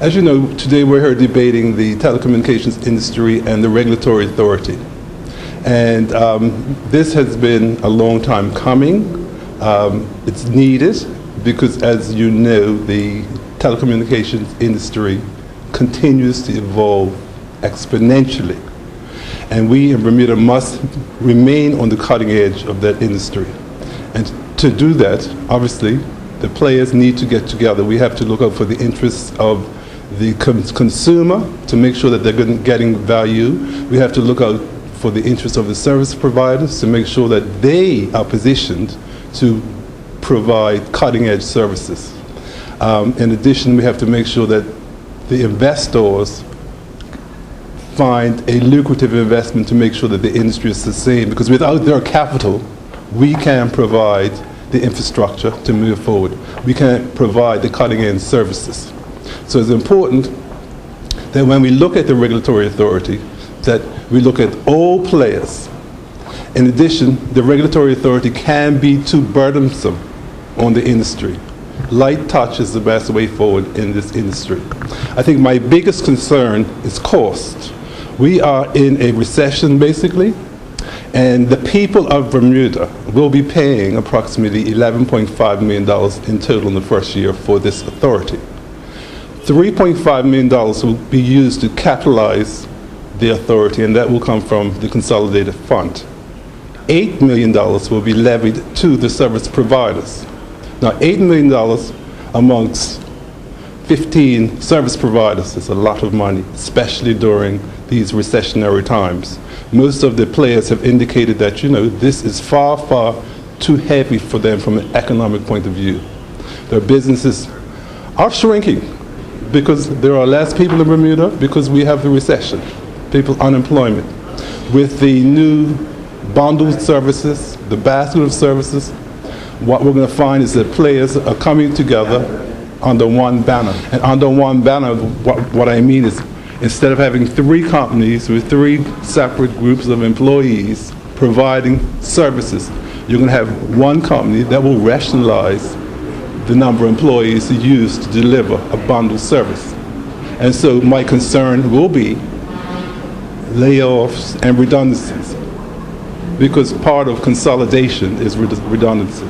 As you know, today we're here debating the telecommunications industry and the regulatory authority. And this has been a long time coming. It's needed because, as you know, the telecommunications industry continues to evolve exponentially. And we in Bermuda must remain on the cutting edge of that industry. And to do that, obviously, the players need to get together. We have to look out for the interests of the consumer to make sure that they're getting value. We have to look out for the interests of the service providers to make sure that they are positioned to provide cutting-edge services. In addition, we have to make sure that the investors find a lucrative investment to make sure that the industry is sustained, because without their capital, we can't provide the infrastructure to move forward. We can't provide the cutting-edge services. So it's important that when we look at the regulatory authority, that we look at all players. In addition, the regulatory authority can be too burdensome on the industry. Light touch is the best way forward in this industry. I think my biggest concern is cost. We are in a recession, basically, and the people of Bermuda will be paying approximately $11.5 million in total in the first year for this authority. $3.5 million will be used to capitalize the authority, and that will come from the consolidated fund. $8 million will be levied to the service providers. Now, $8 million amongst 15 service providers is a lot of money, especially during these recessionary times. Most of the players have indicated that, you know, this is far, far too heavy for them from an economic point of view. Their businesses are shrinking because there are less people in Bermuda, because we have the recession, people unemployment. With the new bundled services, the basket of services, what we're going to find is that players are coming together under one banner. And under one banner, what I mean is, instead of having three companies with three separate groups of employees providing services, you're going to have one company that will rationalize the number of employees used to deliver a bundled service. And so my concern will be layoffs and redundancies, because part of consolidation is redundancy.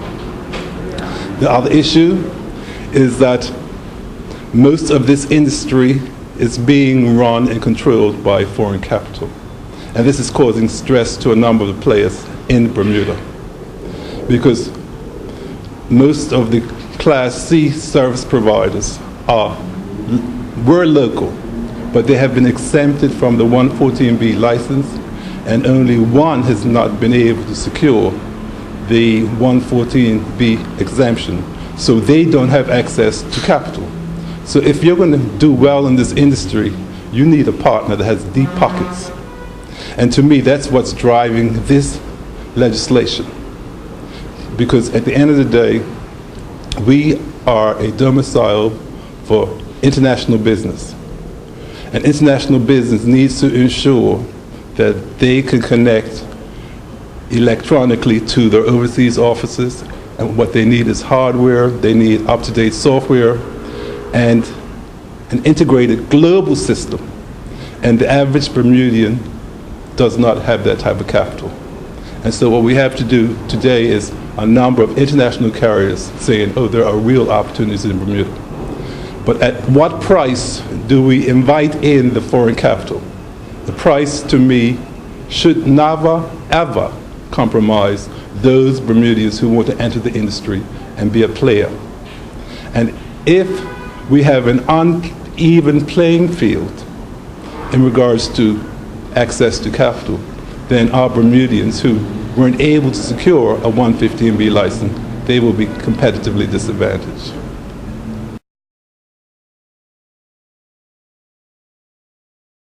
The other issue is that most of this industry is being run and controlled by foreign capital. And this is causing stress to a number of the players in Bermuda, because most of the Class C service providers were local, but they have been exempted from the 114B license, and only one has not been able to secure the 114B exemption. So they don't have access to capital. So if you're going to do well in this industry, you need a partner that has deep pockets. And to me, that's what's driving this legislation. Because at the end of the day, we are a domicile for international business. And international business needs to ensure that they can connect electronically to their overseas offices. And what they need is hardware, they need up-to-date software, and an integrated global system. And the average Bermudian does not have that type of capital. And so what we have to do today is a number of international carriers saying, oh, there are real opportunities in Bermuda. But at what price do we invite in the foreign capital? The price, to me, should never, ever compromise those Bermudians who want to enter the industry and be a player. And if we have an uneven playing field in regards to access to capital, then our Bermudians who weren't able to secure a 115B license, they will be competitively disadvantaged.